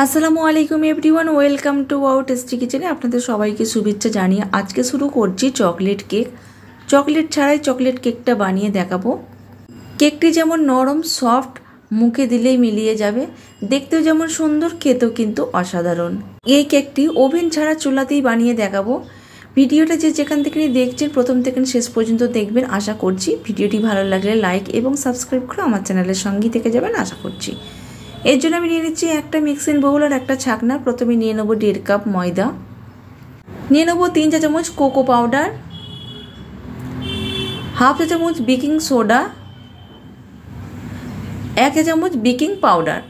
আসসালামু আলাইকুম everyone, welcome to our tasty কিচেনে। আপনাদের সবাইকে শুভেচ্ছা জানিয়ে আজকে শুরু করছি চকলেট কেক। চকলেট ছাড়াই চকলেট কেকটা বানিয়ে দেখাবো। কেকটি যেমন নরম সফট, মুখে দিলেই মিলিয়ে যাবে, দেখতেও যেমন সুন্দর, খেতেও কিন্তু অসাধারণ। এই কেকটি ওভেন ছাড়া চুলাতেই বানিয়ে দেখাবো। ভিডিওটা যেখান থেকে দেখছেন প্রথম থেকে শেষ পর্যন্ত দেখবেন আশা করছি। ভিডিওটি ভালো লাগলে লাইক এবং সাবস্ক্রাইব করে আমার চ্যানেলের সঙ্গেই থেকে যাবেন আশা করছি। এর জন্য আমি নিয়ে নিচ্ছি একটা মিক্সিং বাউল আর একটা ছাকনা। প্রথমে নিয়ে নেবো 1.5 কাপ ময়দা, নিয়ে নেবো 3 চা চামচ কোকো পাউডার, হাফ চা চামচ বেকিং সোডা, 1 চা চামচ বেকিং পাউডার।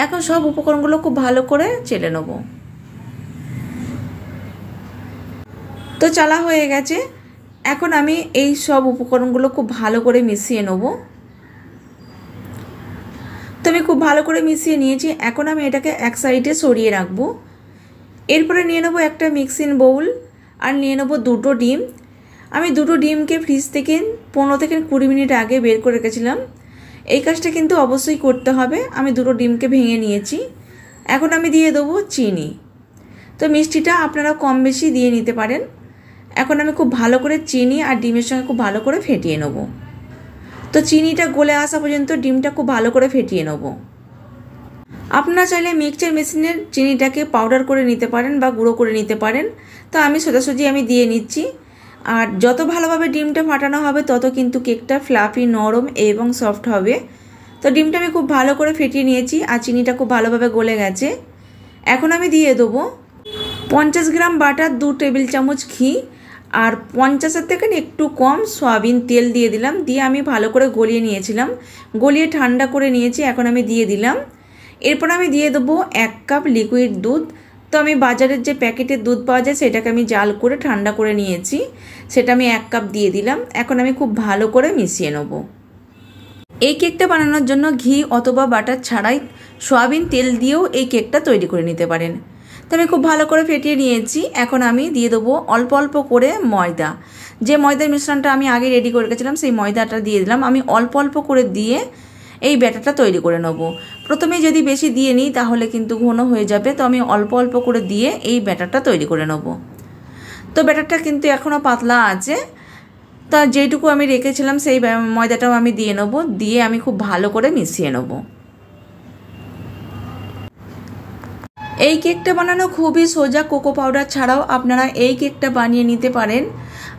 এখন সব উপকরণগুলো খুব ভালো করে চেলে নেব। তো চালা হয়ে গেছে। এখন আমি এই সব উপকরণগুলো খুব ভালো করে মিশিয়ে নেব। তো আমি খুব ভালো করে মিশিয়ে নিয়েছি। এখন আমি এটাকে এক সাইডে সরিয়ে রাখবো। এরপরে নিয়ে নেবো একটা মিক্সিং বাউল আর নিয়ে নেবো 2টো ডিম। আমি 2টো ডিমকে ফ্রিজ থেকে 15 থেকে 20 মিনিট আগে বের করে রেখেছিলাম। এই কাজটা কিন্তু অবশ্যই করতে হবে। আমি 2টো ডিমকে ভেঙে নিয়েছি। এখন আমি দিয়ে দেবো চিনি। তো মিষ্টিটা আপনারা কম বেশি দিয়ে নিতে পারেন। এখন আমি খুব ভালো করে চিনি আর ডিমের সঙ্গে খুব ভালো করে ফেটিয়ে নেব। তো চিনিটা গলে আসা পর্যন্ত ডিমটা খুব ভালো করে ফেটিয়ে নেব। আপনারা চাইলে মিক্সচার মেশিনের চিনিটাকে পাউডার করে নিতে পারেন বা গুঁড়ো করে নিতে পারেন। তো আমি সোজাসুজি আমি দিয়ে নিচ্ছি। আর যত ভালোভাবে ডিমটা ফাটানো হবে তত কিন্তু কেকটা ফ্লাফি, নরম এবং সফট হবে। তো ডিমটা আমি খুব ভালো করে ফেটিয়ে নিয়েছি আর চিনিটা খুব ভালোভাবে গলে গেছে। এখন আমি দিয়ে দেবো 50 গ্রাম বাটার, 2 টেবিল চামচ ঘি আর 50-এর থেকে একটু কম সয়াবিন তেল দিয়ে দিলাম। দিয়ে আমি ভালো করে গলিয়ে নিয়েছিলাম, গলিয়ে ঠান্ডা করে নিয়েছি। এখন আমি দিয়ে দিলাম। এরপর আমি দিয়ে দেবো 1 কাপ লিকুইড দুধ। তো আমি বাজারের যে প্যাকেটের দুধ পাওয়া যায় সেটাকে আমি জাল করে ঠান্ডা করে নিয়েছি, সেটা আমি 1 কাপ দিয়ে দিলাম। এখন আমি খুব ভালো করে মিশিয়ে নেব। এই কেকটা বানানোর জন্য ঘি অথবা বাটার ছাড়াই সয়াবিন তেল দিয়েও এই কেকটা তৈরি করে নিতে পারেন। তো আমি খুব ভালো করে ফেটিয়ে নিয়েছি। এখন আমি দিয়ে দেবো অল্প অল্প করে ময়দা। যে ময়দার মিশ্রণটা আমি আগে রেডি করে রেখেছিলাম সেই ময়দাটা দিয়ে দিলাম। আমি অল্প অল্প করে দিয়ে এই ব্যাটারটা তৈরি করে নেব। প্রথমে যদি বেশি দিয়ে নিই তাহলে কিন্তু ঘন হয়ে যাবে। তো আমি অল্প অল্প করে দিয়ে এই ব্যাটারটা তৈরি করে নেব। তো ব্যাটারটা কিন্তু এখনও পাতলা আছে। তা যেটুকু আমি রেখেছিলাম সেই ময়দাটাও আমি দিয়ে নেব। দিয়ে আমি খুব ভালো করে মিশিয়ে নেব। এই কেকটা বানানো খুবই সোজা। কোকো পাউডার ছাড়াও আপনারা এই কেকটা বানিয়ে নিতে পারেন।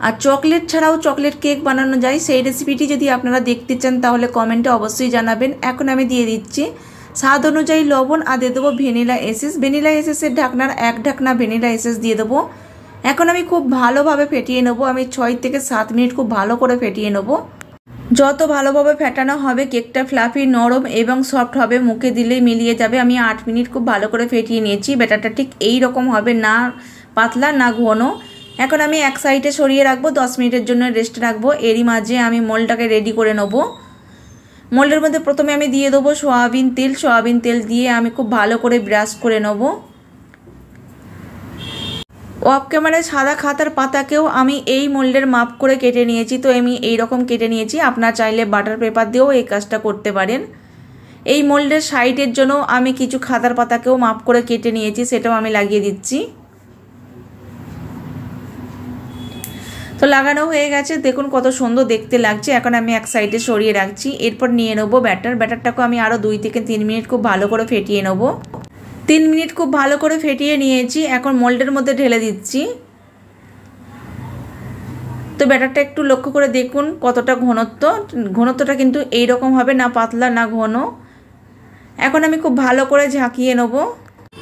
আর চকলেট ছাড়াও চকলেট কেক বানানো যায়, সেই রেসিপিটি যদি আপনারা দেখতে চান তাহলে কমেন্টে অবশ্যই জানাবেন। এখন আমি দিয়ে দিচ্ছি স্বাদ অনুযায়ী লবণ আর দিয়ে দেবো ভ্যানিলা এসেন্স। ভ্যানিলা এসেন্সের ঢাকনার 1 ঢাকনা ভ্যানিলা এসেন্স দিয়ে দেবো। এখন আমি খুব ভালোভাবে ফেটিয়ে নেবো। আমি 6 থেকে 7 মিনিট খুব ভালো করে ফেটিয়ে নেবো। যত ভালোভাবে ফেটানো হবে কেকটা ফ্লাফি, নরম এবং সফট হবে, মুখে দিলেই মিলিয়ে যাবে। আমি 8 মিনিট খুব ভালো করে ফেটিয়ে নিয়েছি। ব্যাটারটা ঠিক এই রকম হবে, না পাতলা না ঘন। এখন আমি এক সাইডে সরিয়ে রাখবো, 10 মিনিটের জন্য রেস্ট রাখবো। এরই মাঝে আমি মোল্ডটাকে রেডি করে নেব। মোল্ডের মধ্যে প্রথমে আমি দিয়ে দেবো সয়াবিন তেল। সয়াবিন তেল দিয়ে আমি খুব ভালো করে ব্রাশ করে নেব। অফ ক্যামেরায় সাদা খাতার পাতাকেও আমি এই মোল্ডের মাপ করে কেটে নিয়েছি। তো আমি এই রকম কেটে নিয়েছি। আপনারা চাইলে বাটার পেপার দিয়েও এই কাজটা করতে পারেন। এই মোল্ডের সাইডের জন্য আমি কিছু খাতার পাতাকেও মাপ করে কেটে নিয়েছি, সেটাও আমি লাগিয়ে দিচ্ছি। তো লাগানো হয়ে গেছে, দেখুন কত সুন্দর দেখতে লাগছে। এখন আমি এক সাইডে সরিয়ে রাখছি। এরপর নিয়ে নেবো ব্যাটারটাকে আমি আরও 2 থেকে 3 মিনিট খুব ভালো করে ফেটিয়ে নেব। 3 মিনিট খুব ভালো করে ফেটিয়ে নিয়েছি। এখন মোল্ডের মধ্যে ঢেলে দিচ্ছি। তো ব্যাটারটা একটু লক্ষ্য করে দেখুন কতটা ঘনত্বটা কিন্তু এই রকম হবে, না পাতলা না ঘন। এখন আমি খুব ভালো করে ঝাঁকিয়ে নেব।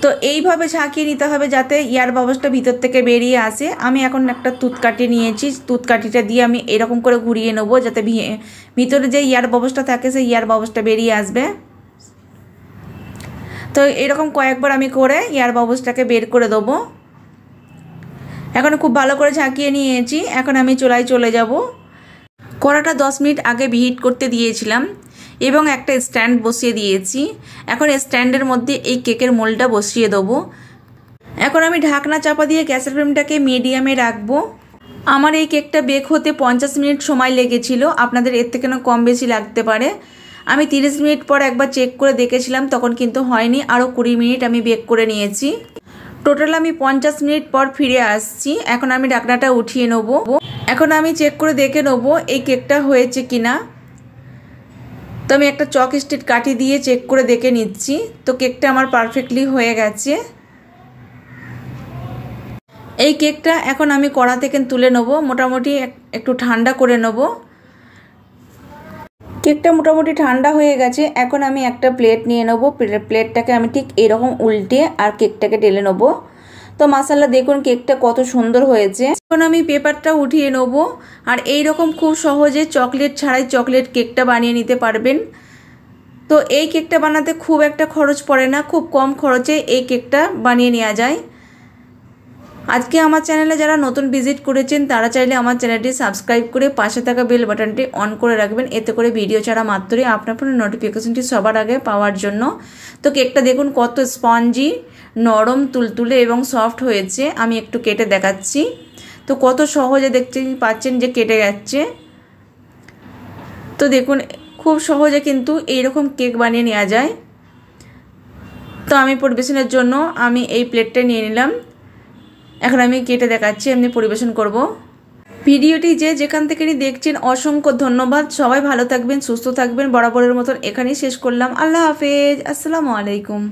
তো এইভাবে ঝাঁকিয়ে নিতে হবে যাতে এয়ার বাবলসটা ভিতর থেকে বেরিয়ে আসে। আমি এখন একটা তুঁতকাঠি নিয়েছি, তুঁতকাঠিটা দিয়ে আমি এরকম করে ঘুরিয়ে নেব যাতে ভিতরে যে এয়ার বাবলসটা থাকে সেই এয়ার বাবলসটা বেরিয়ে আসবে। তো এরকম কয়েকবার আমি করে এয়ার বাবলসটাকে বের করে দেবো। এখন খুব ভালো করে ঝাঁকিয়ে নিয়েছি। এখন আমি চুলায় চলে যাব। কড়াটা 10 মিনিট আগে হিট করতে দিয়েছিলাম এবং একটা স্ট্যান্ড বসিয়ে দিয়েছি। এখন স্ট্যান্ডের মধ্যে এই কেকের মোল্ডটা বসিয়ে দেবো। এখন আমি ঢাকনা চাপা দিয়ে গ্যাসের ফ্লেমটাকে মিডিয়ামে রাখবো। আমার এই কেকটা বেক হতে 50 মিনিট সময় লেগেছিল। আপনাদের এর থেকে কম বেশি লাগতে পারে। আমি 30 মিনিট পর একবার চেক করে দেখেছিলাম, তখন কিন্তু হয়নি, আরও 20 মিনিট আমি বেক করে নিয়েছি। টোটাল আমি 50 মিনিট পর ফিরে আসছি। এখন আমি ঢাকনাটা উঠিয়ে নেব। এখন আমি চেক করে দেখে নেব এই কেকটা হয়েছে কিনা। তো আমি একটা চক স্টিক কাঠি দিয়ে চেক করে দেখে নিচ্ছি। তো কেকটা আমার পারফেক্টলি হয়ে গেছে। এই কেকটা এখন আমি কড়া থেকে তুলে নেব, মোটামুটি একটু ঠান্ডা করে নেব। কেকটা মোটামুটি ঠান্ডা হয়ে গেছে। এখন আমি একটা প্লেট নিয়ে নেব। প্লেটটাকে আমি ঠিক এরকম উল্টে আর কেকটাকে ঢেলে নেব। তো মাশাআল্লাহ দেখুন কেকটা কত সুন্দর হয়েছে। এখন আমি পেপারটা উঠিয়ে নেব। আর এই রকম খুব সহজে চকলেট ছাড়াই চকলেট কেকটা বানিয়ে নিতে পারবেন। তো এই কেকটা বানাতে খুব একটা খরচ পড়ে না, খুব কম খরচে এই কেকটা বানিয়ে নেওয়া যায়। আজকে আমার চ্যানেলে যারা নতুন ভিজিট করেছেন তারা চাইলে আমার চ্যানেলটি সাবস্ক্রাইব করে পাশে থাকা বেল বাটনটি অন করে রাখবেন, এতে করে ভিডিও ছাড়া মাত্রই আপনার ফোনে নোটিফিকেশনটি সবার আগে পাওয়ার জন্য। তো কেকটা দেখুন কত স্পঞ্জি, নরম, তুলতুলে এবং সফট হয়েছে। আমি একটু কেটে দেখাচ্ছি। তো কত সহজে দেখতে পাচ্ছেন যে কেটে যাচ্ছে। তো দেখুন খুব সহজে কিন্তু এইরকম কেক বানিয়ে নেওয়া যায়। তো আমি পরিবেশনের জন্য আমি এই প্লেটটা নিয়ে নিলাম। এখন আমি কেটে দেখাচ্ছি, এমনি পরিবেশন করব। ভিডিওটি যে যেখান থেকে দেখছেন অসংখ্য ধন্যবাদ। সবাই ভালো থাকবেন, সুস্থ থাকবেন। বরাবরের মতন এখানেই শেষ করলাম। আল্লাহ হাফেজ, আসসালামু আলাইকুম।